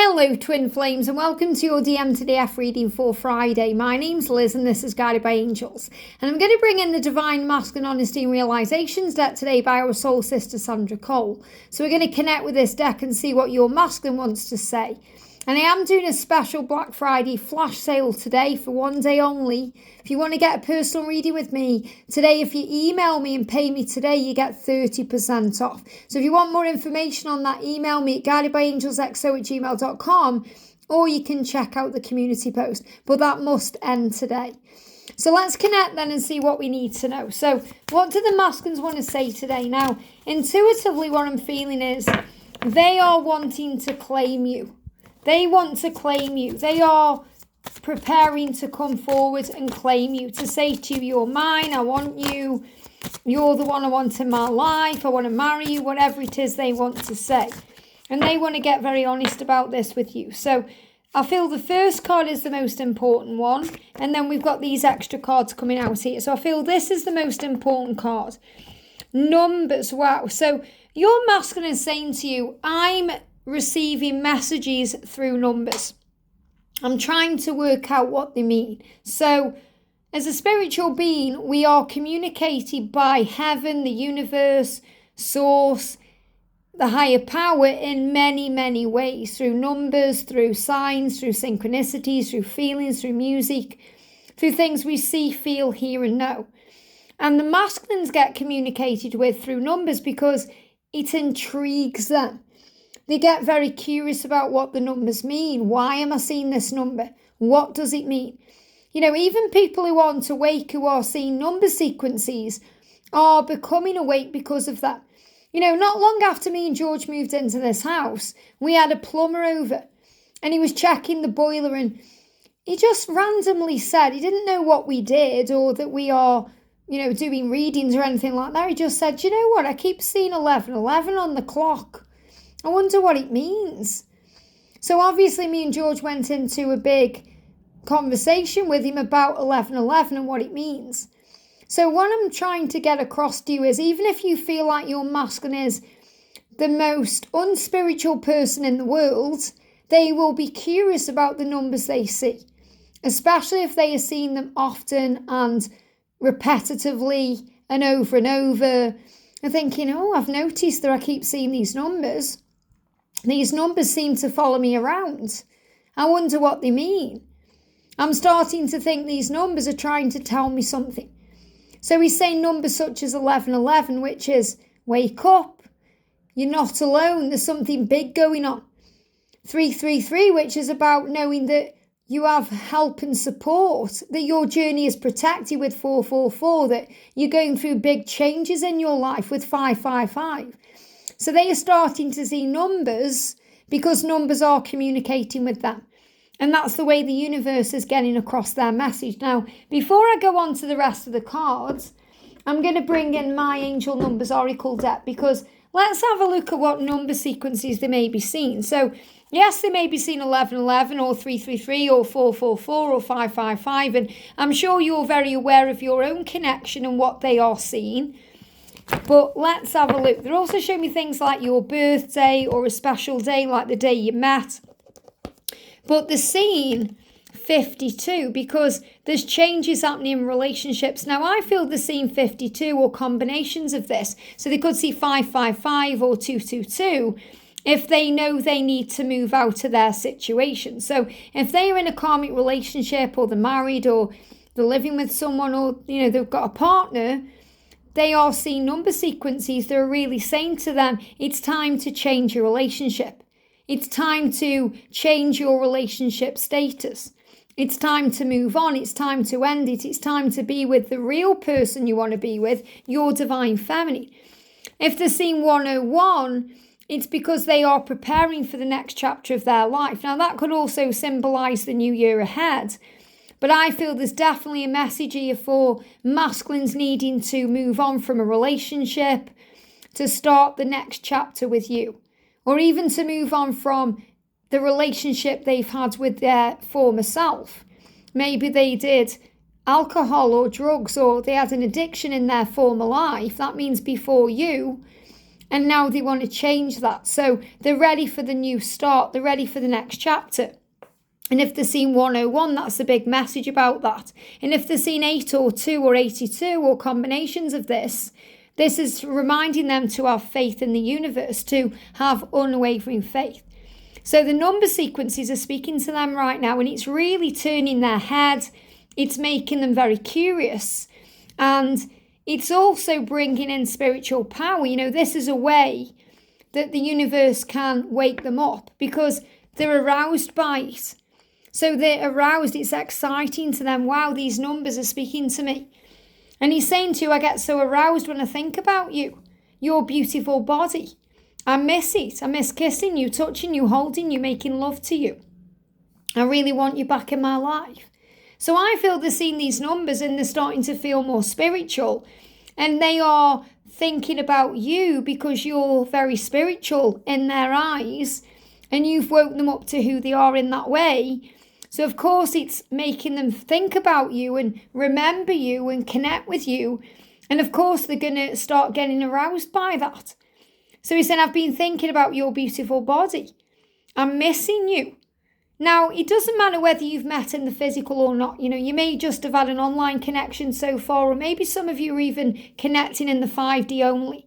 Hello Twin Flames and welcome to your DM to DF reading for Friday. My name's Liz and this is Guided by Angels. And I'm going to bring in the Divine Masculine Honesty and Realisations deck today by our soul sister Sandra Cole. So we're going to connect with this deck and see what your masculine wants to say. And I am doing a special Black Friday flash sale today for one day only. If you want to get a personal reading with me today, if you email me and pay me today, you get 30% off. So if you want more information on that, email me at guidedbyangelsxo@gmail.com, or you can check out the community post. But that must end today. So let's connect then and see what we need to know. So what do the masculines want to say today? Now, intuitively what I'm feeling is they are wanting to claim you. They want to claim you. They are preparing to come forward and claim you, to say to you, you're mine, I want you, you're the one I want in my life, I want to marry you, whatever it is they want to say. And they want to get very honest about this with you. So I feel the first card is the most important one, and then we've got these extra cards coming out here. So I feel this is the most important card. Numbers, wow. So your masculine is saying to you, I'm receiving messages through numbers. I'm trying to work out what they mean. So as a spiritual being, we are communicated by heaven, the universe, source, the higher power in many, many ways. Through numbers, through signs, through synchronicities, through feelings, through music, through things we see, feel, hear and know. And the masculines get communicated with through numbers because it intrigues them. They get very curious about what the numbers mean. Why am I seeing this number? What does it mean? You know, even people who aren't awake, who are seeing number sequences, are becoming awake because of that. You know, not long after me and George moved into this house, we had a plumber over and he was checking the boiler and he just randomly said, he didn't know what we did or that we are, you know, doing readings or anything like that. He just said, you know what, I keep seeing 11:11 on the clock. I wonder what it means. So obviously me and George went into a big conversation with him about 11:11 and what it means. So what I'm trying to get across to you is, even if you feel like your masculine is the most unspiritual person in the world, they will be curious about the numbers they see, especially if they are seeing them often and repetitively and over and thinking, oh, I've noticed that I keep seeing these numbers. These numbers seem to follow me around. I wonder what they mean. I'm starting to think these numbers are trying to tell me something. So he's saying numbers such as 11:11, which is wake up. You're not alone. There's something big going on. 333, which is about knowing that you have help and support, that your journey is protected with 444, that you're going through big changes in your life with 555. So they are starting to see numbers because numbers are communicating with them. And that's the way the universe is getting across their message. Now, before I go on to the rest of the cards, I'm going to bring in my Angel Numbers Oracle deck because let's have a look at what number sequences they may be seeing. So, yes, they may be seeing 11:11 or 333 or 444 or 555. And I'm sure you're very aware of your own connection and what they are seeing. But let's have a look. They're also showing me things like your birthday or a special day like the day you met. But they're seeing 52 because there's changes happening in relationships. Now, I feel they're seeing 52 or combinations of this. So they could see 555 or 222 if they know they need to move out of their situation. So if they are in a karmic relationship or they're married or they're living with someone or, you know, they've got a partner, they are seeing number sequences that are really saying to them, it's time to change your relationship. It's time to change your relationship status. It's time to move on. It's time to end it. It's time to be with the real person you want to be with, your divine feminine. If they're seeing 101, it's because they are preparing for the next chapter of their life. Now, that could also symbolize the new year ahead. But I feel there's definitely a message here for masculines needing to move on from a relationship to start the next chapter with you. Or even to move on from the relationship they've had with their former self. Maybe they did alcohol or drugs or they had an addiction in their former life. That means before you. And now they want to change that. So they're ready for the new start. They're ready for the next chapter. And if they're seeing 101, that's a big message about that. And if they're seeing 802 or 82 or combinations of this is reminding them to have faith in the universe, to have unwavering faith. So the number sequences are speaking to them right now, and it's really turning their head. It's making them very curious. And it's also bringing in spiritual power. This is a way that the universe can wake them up because they're aroused by it. So they're aroused. It's exciting to them. Wow, these numbers are speaking to me. And he's saying to you, I get so aroused when I think about you, your beautiful body. I miss it. I miss kissing you, touching you, holding you, making love to you. I really want you back in my life. So I feel they're seeing these numbers and they're starting to feel more spiritual. And they are thinking about you because you're very spiritual in their eyes. And you've woke them up to who they are in that way. So, of course, it's making them think about you and remember you and connect with you. And, of course, they're going to start getting aroused by that. So he said, I've been thinking about your beautiful body. I'm missing you. Now, it doesn't matter whether you've met in the physical or not. You may just have had an online connection so far, or maybe some of you are even connecting in the 5D only.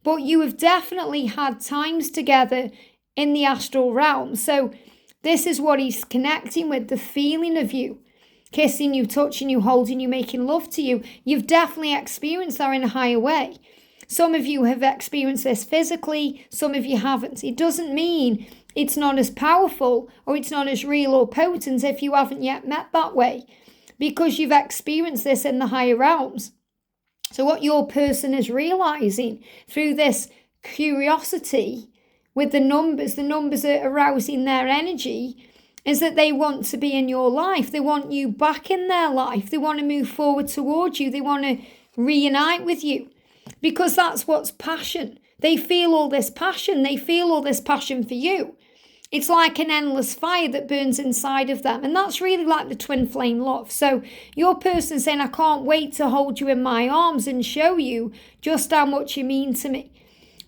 But you have definitely had times together in the astral realm. So this is what he's connecting with, the feeling of you, kissing you, touching you, holding you, making love to you. You've definitely experienced that in a higher way. Some of you have experienced this physically, some of you haven't. It doesn't mean it's not as powerful or it's not as real or potent if you haven't yet met that way, because you've experienced this in the higher realms. So what your person is realizing through this curiosity with the numbers are arousing their energy, is that they want to be in your life. They want you back in their life. They want to move forward towards you. They want to reunite with you because that's what's passion. They feel all this passion. They feel all this passion for you. It's like an endless fire that burns inside of them. And that's really like the twin flame love. So your person saying, I can't wait to hold you in my arms and show you just how much you mean to me.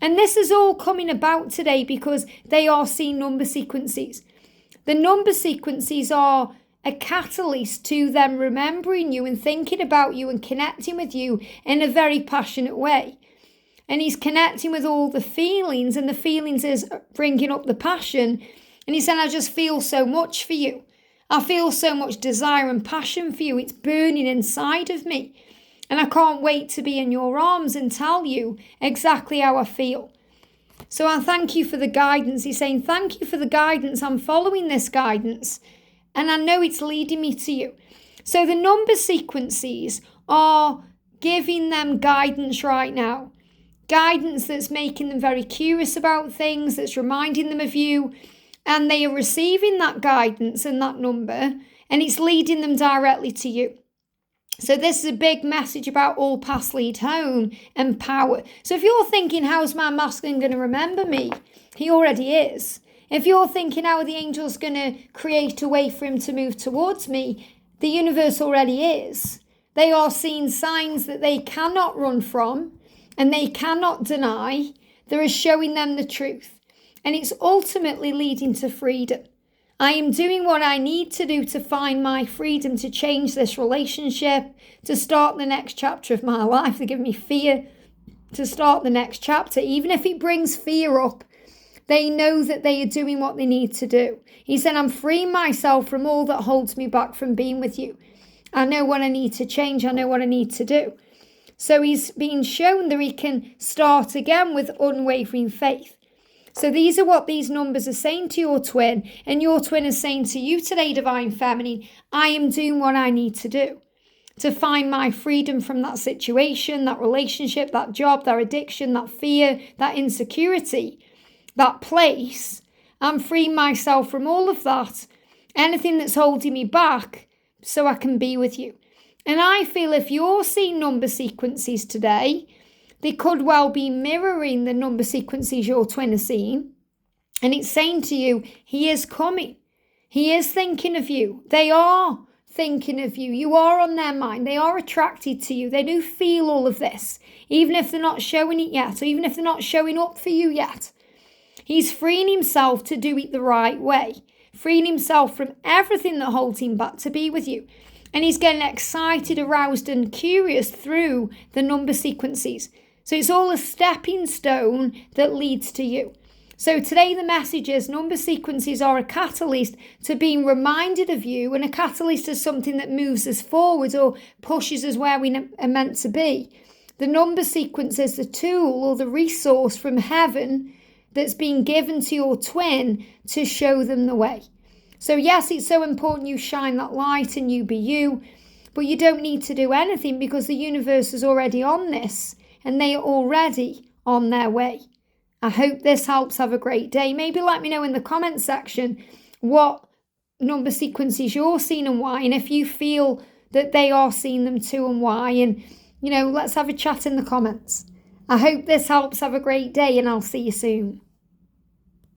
And this is all coming about today because they are seeing number sequences. The number sequences are a catalyst to them remembering you and thinking about you and connecting with you in a very passionate way. And he's connecting with all the feelings, and the feelings is bringing up the passion. And he's saying, I just feel so much for you. I feel so much desire and passion for you. It's burning inside of me. And I can't wait to be in your arms and tell you exactly how I feel. So I thank you for the guidance. He's saying, thank you for the guidance. I'm following this guidance. And I know it's leading me to you. So the number sequences are giving them guidance right now. Guidance that's making them very curious about things, that's reminding them of you. And they are receiving that guidance and that number. And it's leading them directly to you. So this is a big message about all paths lead home and power. So if you're thinking, how's my masculine going to remember me? He already is. If you're thinking, how are the angels going to create a way for him to move towards me? The universe already is. They are seeing signs that they cannot run from and they cannot deny. They're showing them the truth. And it's ultimately leading to freedom. I am doing what I need to do to find my freedom, to change this relationship, to start the next chapter of my life. They give me fear to start the next chapter. Even if it brings fear up, they know that they are doing what they need to do. He said, I'm freeing myself from all that holds me back from being with you. I know what I need to change. I know what I need to do. So he's being shown that he can start again with unwavering faith. So these are what these numbers are saying to your twin, and your twin is saying to you today, Divine Feminine, I am doing what I need to do to find my freedom from that situation, that relationship, that job, that addiction, that fear, that insecurity, that place. I'm freeing myself from all of that, anything that's holding me back, so I can be with you. And I feel if you're seeing number sequences today, they could well be mirroring the number sequences your twin is seeing. And it's saying to you, he is coming. He is thinking of you. They are thinking of you. You are on their mind. They are attracted to you. They do feel all of this, even if they're not showing it yet, or even if they're not showing up for you yet. He's freeing himself to do it the right way, freeing himself from everything that holds him back to be with you. And he's getting excited, aroused, and curious through the number sequences. So it's all a stepping stone that leads to you. So today the message is number sequences are a catalyst to being reminded of you, and a catalyst is something that moves us forward or pushes us where we are meant to be. The number sequence is the tool or the resource from heaven that's been given to your twin to show them the way. So yes, it's so important you shine that light and you be you, but you don't need to do anything because the universe is already on this and they are already on their way. I hope this helps. Have a great day. Maybe let me know in the comments section what number sequences you're seeing and why, and if you feel that they are seeing them too and why, and let's have a chat in the comments. I hope this helps. Have a great day and I'll see you soon.